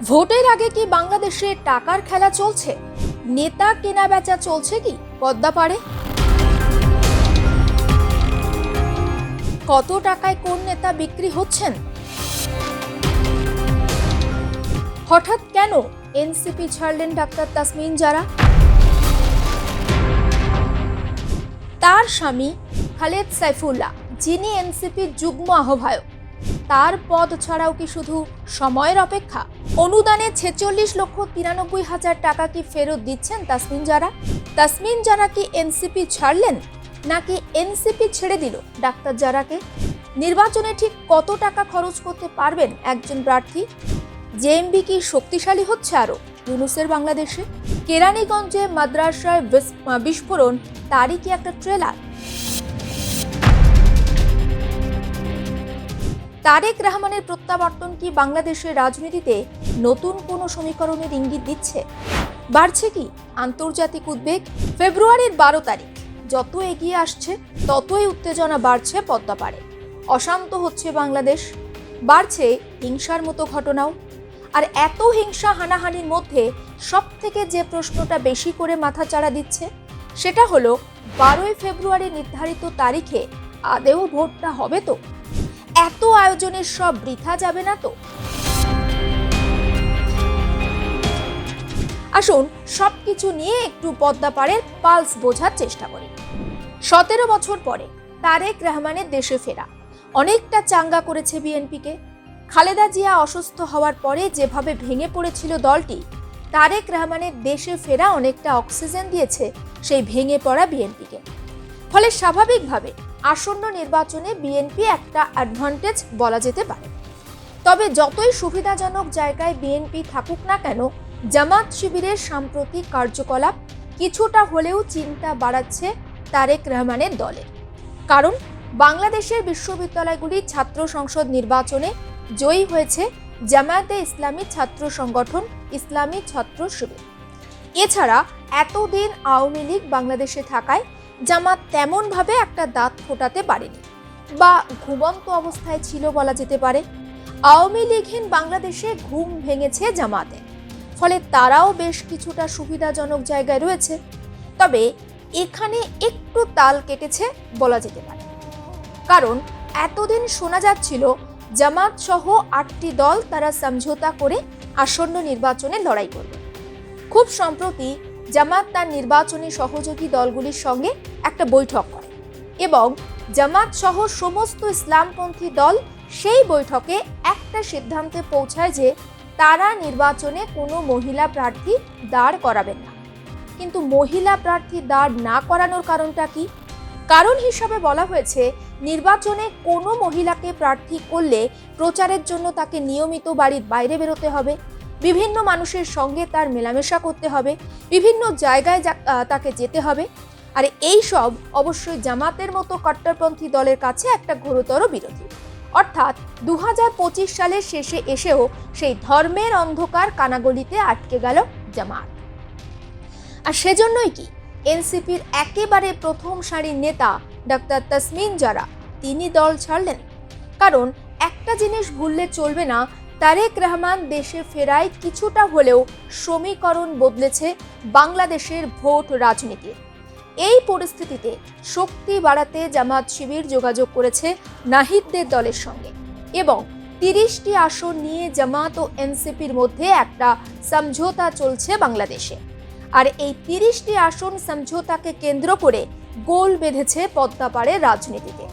ভোটের আগে কি বাংলাদেশে টাকার খেলা চলছে? নেতা কেনা বেচা চলছে কি পদ্মাপাড়ে? কত টাকায় কোন নেতা বিক্রি হচ্ছেন? হঠাৎ কেন এনসিপি ছাড়লেন ডাক্তার তাসমিন জারা? তার স্বামী খালেদ সাইফুল্লাহ, যিনি এনসিপির যুগ্ম আহ্বায়ক, তার পদ ছাড়াও কি শুধু সময়ের অপেক্ষা? অনুদানে 46,93,000 টাকা কি ফেরত দিচ্ছেন তাসমিন জারা? তাসমিন জারা কি এনসিপি ছাড়লেন নাকি এনসিপি ছেড়ে দিল ডাক্তার জারাকে? নির্বাচনে ঠিক কত টাকা খরচ করতে পারবেন একজন প্রার্থী? জেএমবি কি শক্তিশালী হচ্ছে আরো ইউনূসের বাংলাদেশে? কেরানীগঞ্জে মাদ্রাসায় বিস্ফোরণ, তারই কি একটা ট্রেলার? তারেক রহমানের প্রত্যাবর্তন কি বাংলাদেশের রাজনীতিতে নতুন কোনো সমীকরণের ইঙ্গিত দিচ্ছে? বাড়ছে কি আন্তর্জাতিক উদ্বেগ? ফেব্রুয়ারির 12 তারিখ যত এগিয়ে আসছে ততই উত্তেজনা বাড়ছে পদ্মাপাড়ে। অশান্ত হচ্ছে বাংলাদেশ, বাড়ছে হিংসার মতো ঘটনাও। আর এত হিংসা হানাহানির মধ্যে সব থেকে যে প্রশ্নটা বেশি করে মাথাচাড়া দিচ্ছে সেটা হলো 12ই ফেব্রুয়ারি নির্ধারিত তারিখে আদেও ভোটটা হবে তো? এত আয়োজনের সব বৃথা যাবে না তো? আসুন সবকিছু নিয়ে একটু পদ্মাপাড়ের পালস বোঝার চেষ্টা করি। 17 বছর পরে তারেক রহমানের দেশে ফেরা অনেকটা চাঙ্গা করেছে বিএনপিকে। খালেদা জিয়া অসুস্থ হওয়ার পরে যেভাবে ভেঙে পড়েছিল দলটি, তারেক রহমানের দেশে ফেরা অনেকটা অক্সিজেন দিয়েছে সেই ভেঙে পড়া বিএনপিকে। ফলে স্বাভাবিকভাবে আসন্ন নির্বাচনে বিএনপি একটা অ্যাডভান্টেজ বলা যেতে পারে। তবে যতই সুবিধাজনক জায়গায় বিএনপি থাকুক না কেন, জামাত শিবিরের সাম্প্রতিক কার্যকলাপ কিছুটা হলেও চিন্তা বাড়াচ্ছে তারেক রহমানের দলের। কারণ বাংলাদেশের বিশ্ববিদ্যালয়গুলির ছাত্র সংসদ নির্বাচনে জয়ী হয়েছে জামায়াতে ইসলামী ছাত্র সংগঠন, ইসলামী ছাত্র শিবির। এছাড়া এতদিন আওয়ামী লীগ বাংলাদেশে থাকায় জামাত তেমনভাবে একটা দাঁত ফোটাতে পারেনি বা ঘুমন্ত অবস্থায় ছিল বলা যেতে পারে। আওয়ামী লীগহীন বাংলাদেশে ঘুম ভেঙেছে জামাতে, ফলে তারাও বেশ কিছুটা সুবিধাজনক জায়গায় রয়েছে। তবে এখানে একটু তাল কেটেছে বলা যেতে পারে, কারণ এতদিন শোনা যাচ্ছিল জামাত সহ 8টি দল তারা সমঝোতা করে আসন্ন নির্বাচনে লড়াই করবে। খুব সম্প্রতি জামাত তার নির্বাচনী সহযোগী দলগুলির সঙ্গে একটা বৈঠক করে এবং জামাত সহ সমস্ত ইসলামপন্থী দল সেই বৈঠকে একটা সিদ্ধান্তে পৌঁছায় যে তারা নির্বাচনে কোনো মহিলা প্রার্থী দাঁড় করাবেন না। কিন্তু মহিলা প্রার্থী দাঁড় না করানোর কারণটা কি? কারণ হিসাবে বলা হয়েছে, নির্বাচনে কোনো মহিলাকে প্রার্থী করলে প্রচারের জন্য তাকে নিয়মিত বাড়ির বাইরে বেরোতে হবে, বিভিন্ন মানুষের সঙ্গে তার মেলামেশা করতে হবে, বিভিন্ন জায়গায় তাকে যেতে হবে। আর এই সব অবশ্যই জামাতের মতো কট্টরপন্থী দলের কাছে একটা ঘোরতর বিরোধী। অর্থাৎ 2025 সালের শেষে এসেও সেই ধর্মের অন্ধকার কানাগলিতে আটকে গেল জামাত। আর সেজন্যই কি এনসিপির একেবারে প্রথম সারির নেতা ডাক্তার তাসমিন জারা তিনি দল ছাড়লেন। কারণ একটা জিনিস ভুললে চলবে না, তারেক রহমান দেশে ফেরায় কিছুটা হলেও সমীকরণ বদলেছে বাংলাদেশের ভোট রাজনীতির। এই পরিস্থিতিতে শক্তি বাড়াতে জামাত শিবির যোগাযোগ করেছে নাহিদদের দলের সঙ্গে এবং 30টি আসন নিয়ে জামাত ও এনসিপির মধ্যে একটা সমঝোতা চলছে বাংলাদেশে। আর এই 30টি আসন সমঝোতাকে কেন্দ্র করে গোল বেঁধেছে পদ্মাপাড়ের রাজনীতিতে।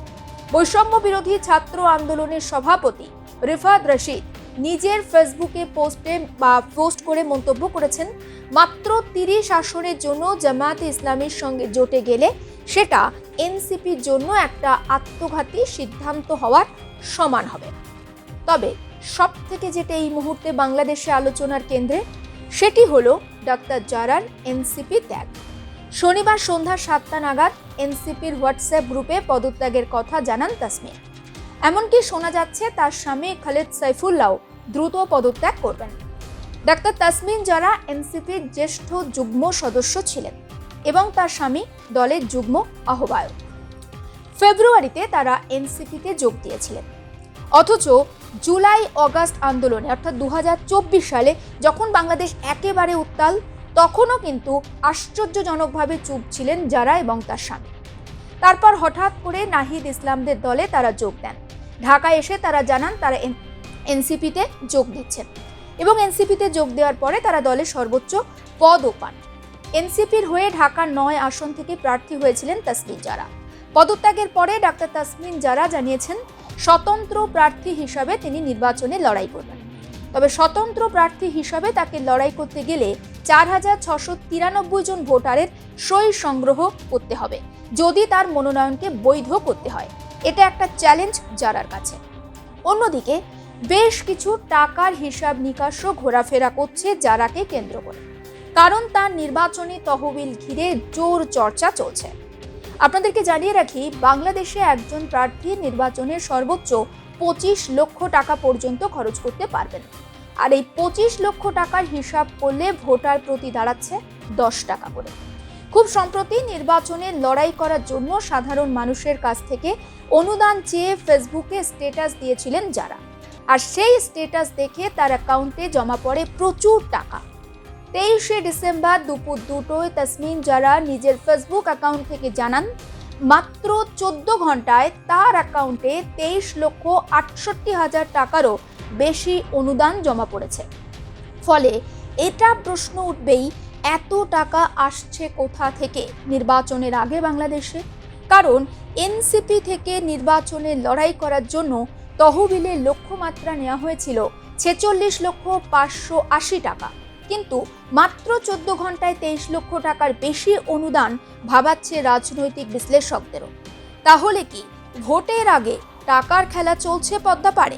বৈষম্য বিরোধী ছাত্র আন্দোলনের সভাপতি রিফাত রশিদ নিজের ফেসবুকে পোস্ট করে মন্তব্য করেছেন, মাত্র 30 আসনের জন্য জামায়াতে ইসলামীর সঙ্গে জোটে গেলে সেটা এনসিপির জন্য একটা আত্মঘাতী সিদ্ধান্ত হওয়ার সমান হবে। তবে সব থেকে যেটা এই মুহূর্তে বাংলাদেশে আলোচনার কেন্দ্রে সেটি হলো ডাক্তার জারার এনসিপি ত্যাগ। শনিবার সন্ধ্যা 7টা নাগাদ এনসিপির হোয়াটসঅ্যাপ গ্রুপে পদত্যাগের কথা জানান তাসমিন। এমনকি শোনা যাচ্ছে তার স্বামী খালেদ সাইফুল্লাহ দ্রুত পদত্যাগ করবেন। ডাক্তার তাসমিন জারা এনসিপির জ্যেষ্ঠ যুগ্ম সদস্য ছিলেন এবং তার স্বামী দলের যুগ্ম আহ্বায়ক। ফেব্রুয়ারিতে তারা এনসিপিতে যোগ দিয়েছিলেন, অথচ জুলাই অগাস্ট আন্দোলনে অর্থাৎ 2024 সালে যখন বাংলাদেশ একেবারে উত্তাল, তখনও কিন্তু আশ্চর্যজনকভাবে চুপ ছিলেন যারা এবং তার স্বামী। তারপর হঠাৎ করে নাহিদ ইসলামদের দলে তারা যোগ দেন। ঢাকায় এসে তারা জানান তারা এনসিপিতে যোগ দিচ্ছেন এবং এনসিপিতে যোগ দেওয়ার পরে তারা দলের সর্বোচ্চ পদও পান। এনসিপির হয়ে ঢাকার 9 আসন থেকে প্রার্থী হয়েছিলেন তাসমিন জারা। পদত্যাগের পরে ডাক্তার তাসমিন জারা জানিয়েছেন স্বতন্ত্র প্রার্থী হিসাবে তিনি নির্বাচনে লড়াই করবেন। তবে স্বতন্ত্র প্রার্থী হিসাবে তাকে লড়াই করতে গেলে 4693 জন ভোটারের সই সংগ্রহ করতে হবে যদি তার মনোনয়নকে বৈধ করতে হয়। এটা একটা চ্যালেঞ্জ জারার কাছে। অন্যদিকে বেশ কিছু টাকার হিসাব নিকাশও ঘোরাফেরা করছে জারাকে কেন্দ্র করে, কারণ তার নির্বাচনী তহবিল ঘিরে জোর চর্চা চলছে। আপনাদেরকে জানিয়ে রাখি, বাংলাদেশে একজন প্রার্থী নির্বাচনের সর্বোচ্চ 25 লক্ষ টাকা পর্যন্ত খরচ করতে পারবেন। আর এই 25 লক্ষ টাকার হিসাব করলে ভোটার প্রতি দাঁড়াচ্ছে 10 টাকা করে। খুব সম্প্রতি নির্বাচনে লড়াই করার জন্য সাধারণ মানুষের কাছ থেকে অনুদান চেয়ে ফেসবুকে স্ট্যাটাস দিয়েছিলেন যারা, আর সেই স্ট্যাটাস দেখে তার অ্যাকাউন্টে জমা পড়ে প্রচুর টাকা। 23শে ডিসেম্বর দুপুর 2টোয় তাসমিন জারা নিজের ফেসবুক অ্যাকাউন্ট থেকে জানান মাত্র 14 ঘন্টায় তার অ্যাকাউন্টে 23,68,000 টাকারও বেশি অনুদান জমা পড়েছে। ফলে এটা প্রশ্ন উঠবেই, এত টাকা আসছে কোথা থেকে নির্বাচনের আগে বাংলাদেশে? কারণ এনসিপি থেকে নির্বাচনে লড়াই করার জন্য তহবিলের লক্ষ্যমাত্রা নেওয়া হয়েছিল 46,580 টাকা, কিন্তু মাত্র 14 ঘন্টায় 23 লক্ষ টাকার বেশি অনুদান ভাবাচ্ছে রাজনৈতিক বিশ্লেষকদেরও। তাহলে কি ভোটের আগে টাকার খেলা চলছে পদ্মাপাড়ে?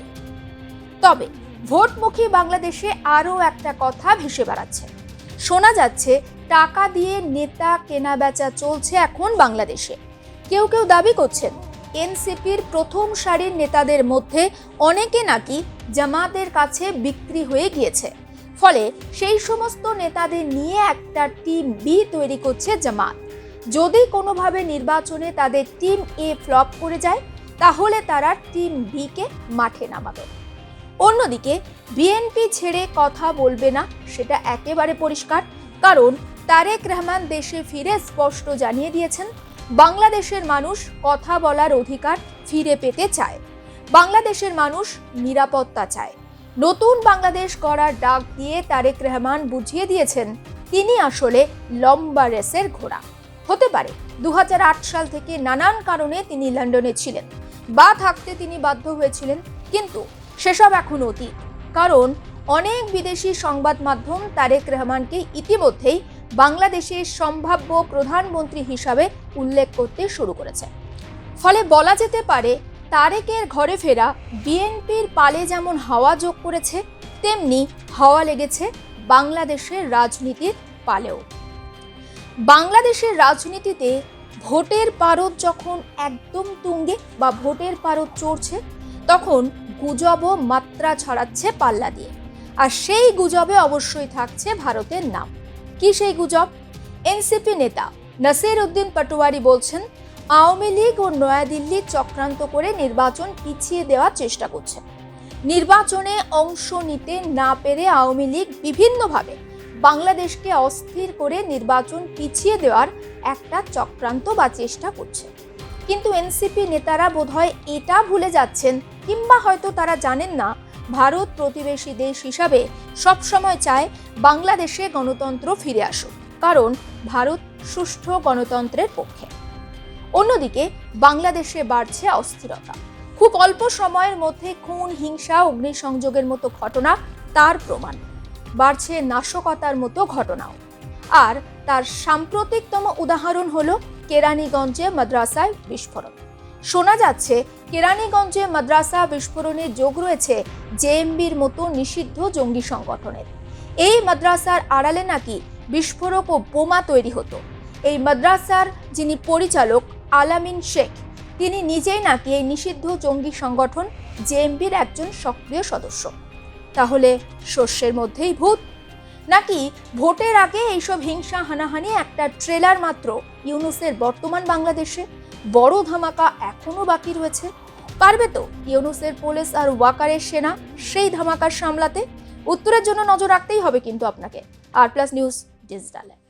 তবে ভোটমুখী বাংলাদেশে আরও একটা কথা ভেসে বেড়াচ্ছে। শোনা যাচ্ছে টাকা দিয়ে নেতা কেনা বেচা চলছে এখন বাংলাদেশে। কেউ কেউ দাবি করছেন এনসিপির প্রথম সারির নেতাদের মধ্যে অনেকে নাকি জামাতের কাছে বিক্রি হয়ে গিয়েছে। ফলে সেই সমস্ত নেতাদের নিয়ে একটা টিম বি তৈরি করছে জামাত। যদি কোনোভাবে নির্বাচনে তাদের টিম এ ফ্লপ করে যায়, তাহলে তারা টিম বি কে মাঠে নামাবে। অন্যদিকে বিএনপি ছেড়ে কথা বলবে না, সেটা একেবারে পরিষ্কার। কারণ তারেক রহমান দেশে ফিরে স্পষ্ট জানিয়ে দিয়েছেন বাংলাদেশের মানুষ কথা বলার অধিকার ফিরে পেতে চায়। বাংলাদেশের মানুষ নিরাপত্তা চায়। নতুন বাংলাদেশ গড়ার ডাক দিয়ে তারেক রহমান বুঝিয়ে দিয়েছেন তিনি আসলে লম্বা রেসের ঘোড়া। হতে পারে 2008 সাল থেকে নানান কারণে তিনি লন্ডনে ছিলেন বা থাকতে তিনি বাধ্য হয়েছিলেন, কিন্তু সেসব এখন অতীত। কারণ অনেক বিদেশি সংবাদ মাধ্যম তারেক রহমানকে ইতিমধ্যেই বাংলাদেশের সম্ভাব্য প্রধানমন্ত্রী হিসাবে উল্লেখ করতে শুরু করেছে। ফলে বলা যেতে পারে তারেকের ঘরে ফেরা বিএনপির পালে যেমন হাওয়া যোগ করেছে, তেমনি হাওয়া লেগেছে বাংলাদেশের রাজনীতির পালেও। বাংলাদেশের রাজনীতিতে ভোটের পারদ যখন একদম তুঙ্গে বা ভোটের পারদ চড়ছে, তখন গুজবও মাত্রা ছড়াচ্ছে পাল্লা দিয়ে। আর সেই গুজবে অবশ্যই থাকছে ভারতের নাম। কি সেই গুজব? এনসিপি নেতা নাসির উদ্দিন পাটোয়ারি বলছেন আওয়ামী লীগ ও নয়াদিল্লি চক্রান্ত করে নির্বাচন পিছিয়ে দেওয়ার চেষ্টা করছে। নির্বাচনে অংশ নিতে না পেরে আওয়ামী লীগ বিভিন্নভাবে বাংলাদেশকে অস্থির করে নির্বাচন পিছিয়ে দেওয়ার একটা চক্রান্ত বা চেষ্টা করছে। কিন্তু এনসিপি নেতারা বোধহয় এটা ভুলে যাচ্ছেন, কিংবা হয়তো তারা জানেন না ভারত প্রতিবেশী দেশ হিসাবে সবসময় চায় বাংলাদেশে গণতন্ত্র ফিরে আসুক, কারণ ভারত সুষ্ঠু গণতন্ত্রের পক্ষে। অন্যদিকে বাংলাদেশে বাড়ছে অস্থিরতা। খুব অল্প সময়ের মধ্যে খুন, হিংসা, অগ্নিসংযোগের মতো ঘটনা তার প্রমাণ। বাড়ছে নাশকতার মতো ঘটনাও। আর তার সাম্প্রতিকতম উদাহরণ হলো কেরানীগঞ্জে মাদ্রাসায় বিস্ফোরণ। শোনা যাচ্ছে কেরানীগঞ্জে মাদ্রাসা বিস্ফোরণে যোগ রয়েছে জেএমবির মতো নিষিদ্ধ জঙ্গি সংগঠনের। এই মাদ্রাসার আড়ালে নাকি বিস্ফোরক ও বোমা তৈরি হতো। এই মাদ্রাসার যিনি পরিচালক আলামিন শেখ, তিনি নিজেই নাকি এই নিষিদ্ধ জঙ্গি সংগঠন জেএমবির একজন সক্রিয় সদস্য। তাহলে শস্যের মধ্যেই ভূত? নাকি ভোটের আগে এইসব হিংসা হানাহানি একটা ট্রেলার মাত্র ইউনূসের বর্তমান বাংলাদেশে? বড় ধামাকা এখনো বাকি রয়েছে। পারবে তো ইউনূসের পুলিশ আর ওয়াকারের সেনা সেই ধামাকা সামলাতে? উত্তরের জন্য নজর রাখতেই হবে কিন্তু আপনাকে। আর প্লাস নিউজ ডিজিটালে।